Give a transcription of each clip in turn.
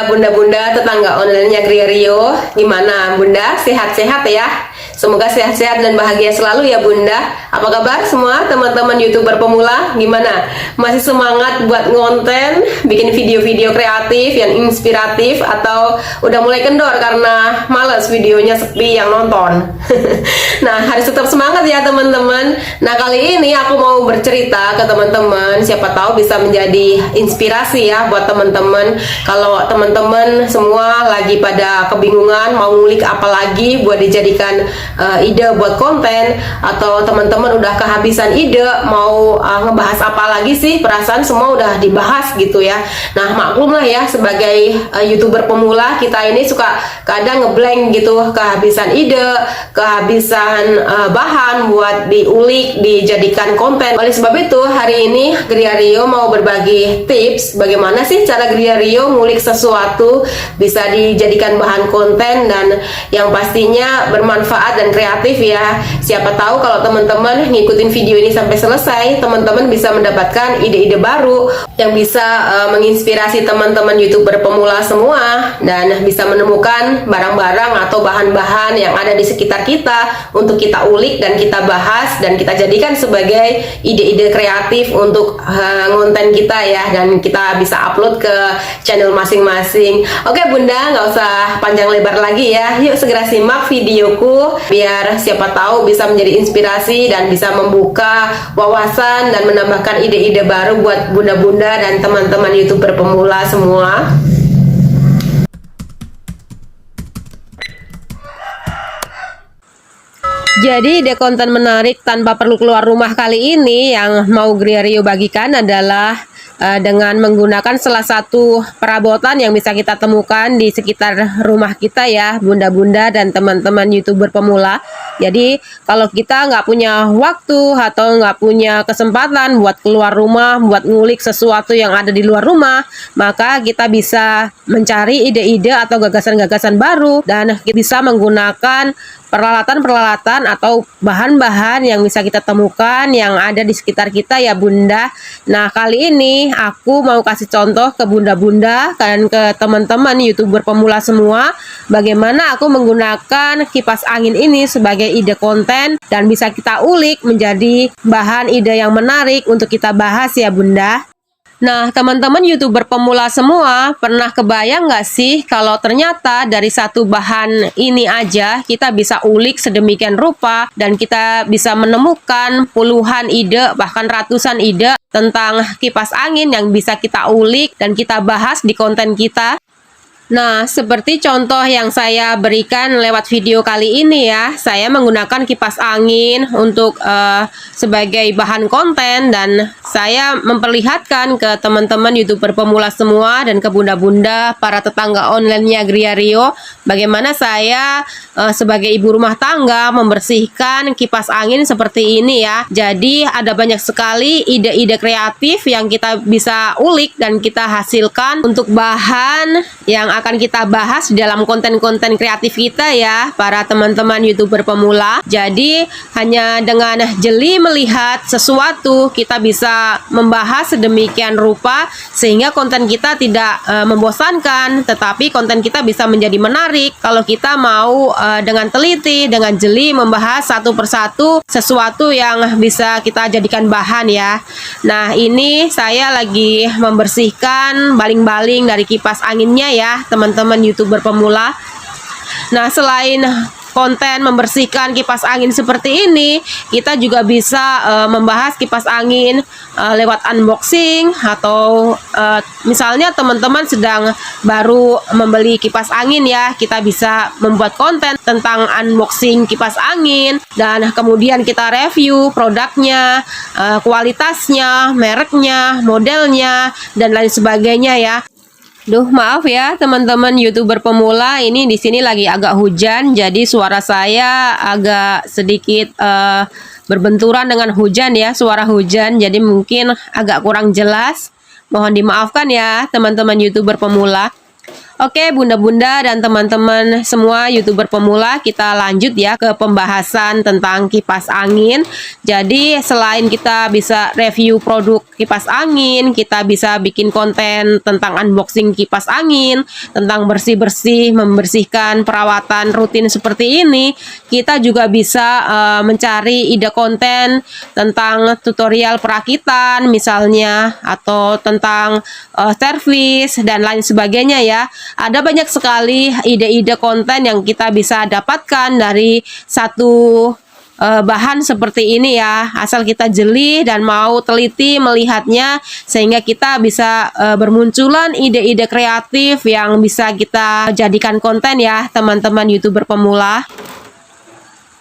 bunda-bunda tetangga online-nya Gria Rio. Gimana bunda? Sehat-sehat ya? Semoga sehat-sehat dan bahagia selalu ya bunda. Apa kabar semua teman-teman YouTuber pemula? Gimana? Masih semangat buat ngonten, bikin video-video kreatif yang inspiratif, atau udah mulai kendor karena males videonya sepi yang nonton? Nah, harus tetap semangat ya teman-teman. Nah, kali ini aku mau bercerita ke teman-teman, siapa tahu bisa menjadi inspirasi ya buat teman-teman. Kalau teman-teman semua lagi pada kebingungan mau ngulik apa lagi buat dijadikan ide buat konten, atau teman-teman udah kehabisan ide mau ngebahas apa lagi sih, perasaan semua udah dibahas gitu ya. Nah, maklum lah ya, sebagai YouTuber pemula kita ini suka kadang ngeblank gitu, kehabisan ide, kehabisan bahan buat diulik, dijadikan konten. Oleh sebab itu hari ini Gria Rio mau berbagi tips bagaimana sih cara Gria Rio ngulik sesuatu bisa dijadikan bahan konten dan yang pastinya bermanfaat dan kreatif ya. Siapa tahu kalau teman-teman ngikutin video ini sampai selesai, teman-teman bisa mendapatkan ide-ide baru yang bisa menginspirasi teman-teman YouTuber pemula semua, dan bisa menemukan barang-barang atau bahan-bahan yang ada di sekitar kita untuk kita ulik dan kita bahas dan kita jadikan sebagai ide-ide kreatif untuk konten kita ya, dan kita bisa upload ke channel masing-masing. Oke bunda, nggak usah panjang lebar lagi ya, yuk segera simak videoku biar siapa tahu bisa menjadi inspirasi dan bisa membuka wawasan dan menambahkan ide-ide baru buat bunda-bunda dan teman-teman YouTuber pemula semua. Jadi ide konten menarik tanpa perlu keluar rumah kali ini yang mau Gria Rio bagikan adalah dengan menggunakan salah satu perabotan yang bisa kita temukan di sekitar rumah kita ya bunda-bunda dan teman-teman YouTuber pemula. Jadi kalau kita nggak punya waktu atau nggak punya kesempatan buat keluar rumah, buat ngulik sesuatu yang ada di luar rumah, maka kita bisa mencari ide-ide atau gagasan-gagasan baru dan kita bisa menggunakan peralatan-peralatan atau bahan-bahan yang bisa kita temukan yang ada di sekitar kita ya bunda. Nah, kali ini aku mau kasih contoh ke bunda-bunda dan ke teman-teman YouTuber pemula semua bagaimana aku menggunakan kipas angin ini sebagai ide konten dan bisa kita ulik menjadi bahan ide yang menarik untuk kita bahas ya bunda. Nah, teman-teman YouTuber pemula semua, pernah kebayang nggak sih kalau ternyata dari satu bahan ini aja kita bisa ulik sedemikian rupa dan kita bisa menemukan puluhan ide, bahkan ratusan ide tentang kipas angin yang bisa kita ulik dan kita bahas di konten kita. Nah, seperti contoh yang saya berikan lewat video kali ini ya, saya menggunakan kipas angin untuk sebagai bahan konten dan saya memperlihatkan ke teman-teman YouTuber pemula semua dan ke bunda-bunda para tetangga online-nya Gria Rio bagaimana saya sebagai ibu rumah tangga membersihkan kipas angin seperti ini ya. Jadi ada banyak sekali ide-ide kreatif yang kita bisa ulik dan kita hasilkan untuk bahan yang akan kita bahas di dalam konten-konten kreatif kita ya para teman-teman YouTuber pemula. Jadi hanya dengan jeli melihat sesuatu kita bisa membahas sedemikian rupa sehingga konten kita tidak membosankan, tetapi konten kita bisa menjadi menarik kalau kita mau dengan teliti, dengan jeli membahas satu persatu sesuatu yang bisa kita jadikan bahan ya. Nah, ini saya lagi membersihkan baling-baling dari kipas anginnya ya teman-teman YouTuber pemula. Nah, selain konten membersihkan kipas angin seperti ini, kita juga bisa membahas kipas angin lewat unboxing atau misalnya teman-teman sedang baru membeli kipas angin ya, kita bisa membuat konten tentang unboxing kipas angin dan kemudian kita review produknya, kualitasnya, mereknya, modelnya dan lain sebagainya ya. Duh, maaf ya teman-teman YouTuber pemula, ini di sini lagi agak hujan, jadi suara saya agak sedikit berbenturan dengan hujan ya, suara hujan, jadi mungkin agak kurang jelas. Mohon dimaafkan ya teman-teman YouTuber pemula. Oke, bunda-bunda dan teman-teman semua YouTuber pemula, kita lanjut ya ke pembahasan tentang kipas angin. Jadi, selain kita bisa review produk kipas angin, kita bisa bikin konten tentang unboxing kipas angin, tentang bersih-bersih, membersihkan perawatan rutin seperti ini. Kita juga bisa mencari ide konten tentang tutorial perakitan misalnya, atau tentang servis dan lain sebagainya ya. Ada banyak sekali ide-ide konten yang kita bisa dapatkan dari satu bahan seperti ini ya, asal kita jeli dan mau teliti melihatnya, sehingga kita bisa bermunculan ide-ide kreatif yang bisa kita jadikan konten ya teman-teman YouTuber pemula.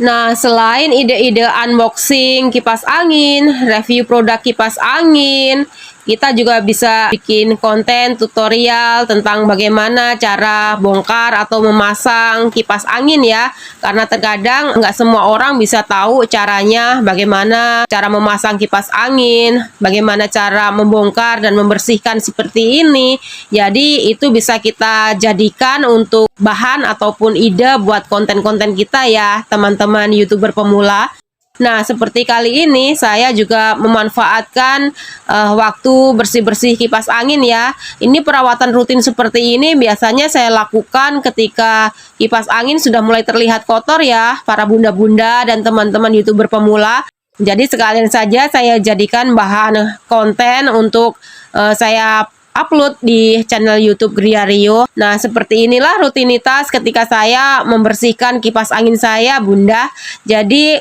Nah, selain ide-ide unboxing kipas angin, review produk kipas angin, kita juga bisa bikin konten tutorial tentang bagaimana cara bongkar atau memasang kipas angin ya. Karena terkadang nggak semua orang bisa tahu caranya, bagaimana cara memasang kipas angin, bagaimana cara membongkar dan membersihkan seperti ini. Jadi itu bisa kita jadikan untuk bahan ataupun ide buat konten-konten kita ya, teman-teman YouTuber pemula. Nah, seperti kali ini saya juga memanfaatkan waktu bersih-bersih kipas angin ya. Ini perawatan rutin seperti ini biasanya saya lakukan ketika kipas angin sudah mulai terlihat kotor ya, para bunda-bunda dan teman-teman YouTuber pemula. Jadi sekalian saja saya jadikan bahan konten untuk saya upload di channel YouTube Gria Rio. Nah, seperti inilah rutinitas ketika saya membersihkan kipas angin saya, Bunda. Jadi,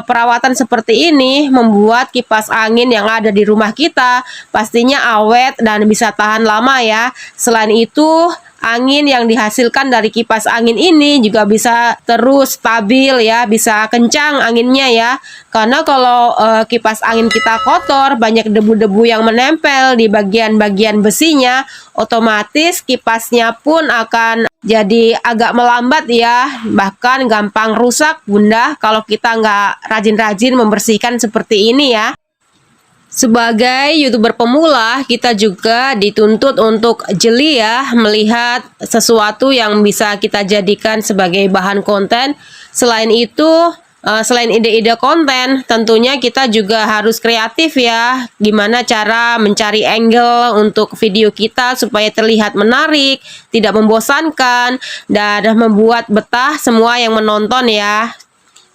perawatan seperti ini membuat kipas angin yang ada di rumah kita pastinya awet dan bisa tahan lama ya. Selain itu, angin yang dihasilkan dari kipas angin ini juga bisa terus stabil ya, bisa kencang anginnya ya. Karena kalau kipas angin kita kotor, banyak debu-debu yang menempel di bagian-bagian besinya, otomatis kipasnya pun akan jadi agak melambat ya, bahkan gampang rusak Bunda kalau kita nggak rajin-rajin membersihkan seperti ini ya. Sebagai YouTuber pemula, kita juga dituntut untuk jeli ya, melihat sesuatu yang bisa kita jadikan sebagai bahan konten. Selain itu, selain ide-ide konten, tentunya kita juga harus kreatif ya. Gimana cara mencari angle untuk video kita supaya terlihat menarik, tidak membosankan, dan membuat betah semua yang menonton ya.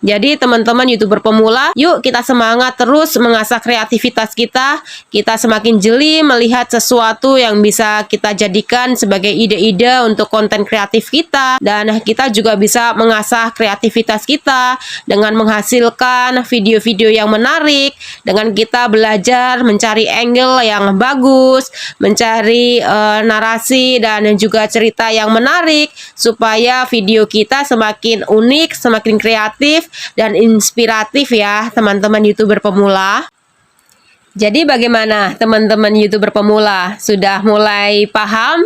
Jadi teman-teman YouTuber pemula, yuk kita semangat terus mengasah kreativitas kita. Kita semakin jeli melihat sesuatu yang bisa kita jadikan sebagai ide-ide untuk konten kreatif kita. Dan kita juga bisa mengasah kreativitas kita dengan menghasilkan video-video yang menarik. Dengan kita belajar mencari angle yang bagus, mencari narasi dan juga cerita yang menarik, supaya video kita semakin unik, semakin kreatif, dan inspiratif ya teman-teman YouTuber pemula. Jadi bagaimana teman-teman YouTuber pemula? Sudah mulai paham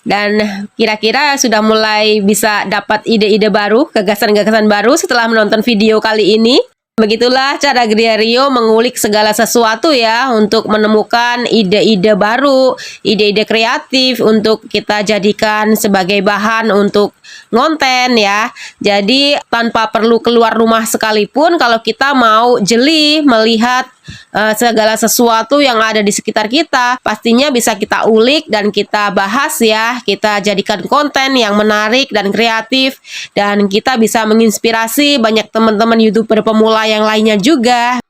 dan kira-kira sudah mulai bisa dapat ide-ide baru, gagasan-gagasan baru setelah menonton video kali ini? Begitulah cara Gria Rio mengulik segala sesuatu ya, untuk menemukan ide-ide baru, ide-ide kreatif untuk kita jadikan sebagai bahan untuk ngonten ya. Jadi tanpa perlu keluar rumah sekalipun, kalau kita mau jeli melihat segala sesuatu yang ada di sekitar kita, pastinya bisa kita ulik dan kita bahas ya. Kita jadikan konten yang menarik dan kreatif, dan kita bisa menginspirasi banyak teman-teman YouTuber pemula yang lainnya juga.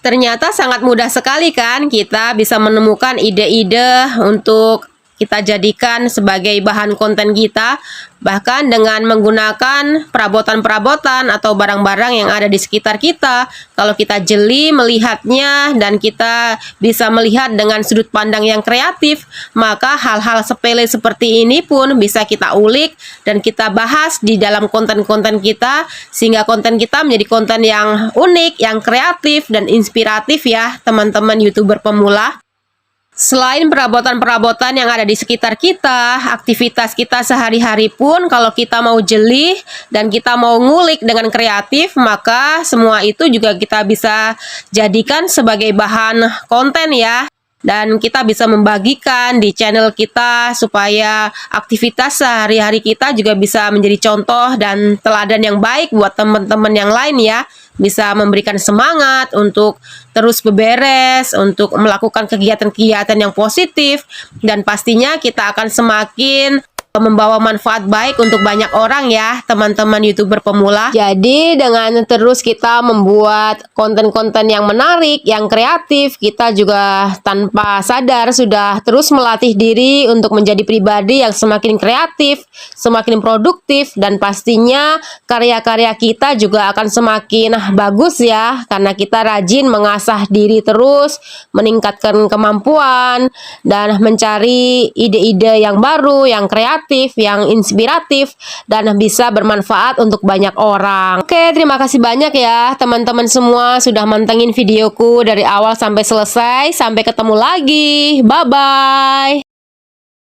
Ternyata sangat mudah sekali kan kita bisa menemukan ide-ide untuk kita jadikan sebagai bahan konten kita, bahkan dengan menggunakan perabotan-perabotan atau barang-barang yang ada di sekitar kita. Kalau kita jeli melihatnya dan kita bisa melihat dengan sudut pandang yang kreatif, maka hal-hal sepele seperti ini pun bisa kita ulik dan kita bahas di dalam konten-konten kita, sehingga konten kita menjadi konten yang unik, yang kreatif dan inspiratif ya teman-teman YouTuber pemula. Selain perabotan-perabotan yang ada di sekitar kita, aktivitas kita sehari-hari pun kalau kita mau jeli dan kita mau ngulik dengan kreatif, maka semua itu juga kita bisa jadikan sebagai bahan konten ya. dan kita bisa membagikan di channel kita supaya aktivitas sehari-hari kita juga bisa menjadi contoh dan teladan yang baik buat teman-teman yang lain ya. Bisa memberikan semangat untuk terus beberes, untuk melakukan kegiatan-kegiatan yang positif, dan pastinya kita akan semakin membawa manfaat baik untuk banyak orang ya, teman-teman YouTuber pemula. Jadi dengan terus kita membuat konten-konten yang menarik, yang kreatif, kita juga tanpa sadar sudah terus melatih diri untuk menjadi pribadi yang semakin kreatif, semakin produktif, dan pastinya karya-karya kita juga akan semakin bagus ya, karena kita rajin mengasah diri terus, meningkatkan kemampuan, dan mencari ide-ide yang baru, yang kreatif, yang inspiratif, dan bisa bermanfaat untuk banyak orang. Oke, terima kasih banyak ya teman-teman semua sudah mantengin videoku dari awal sampai selesai. Sampai ketemu lagi. Bye-bye.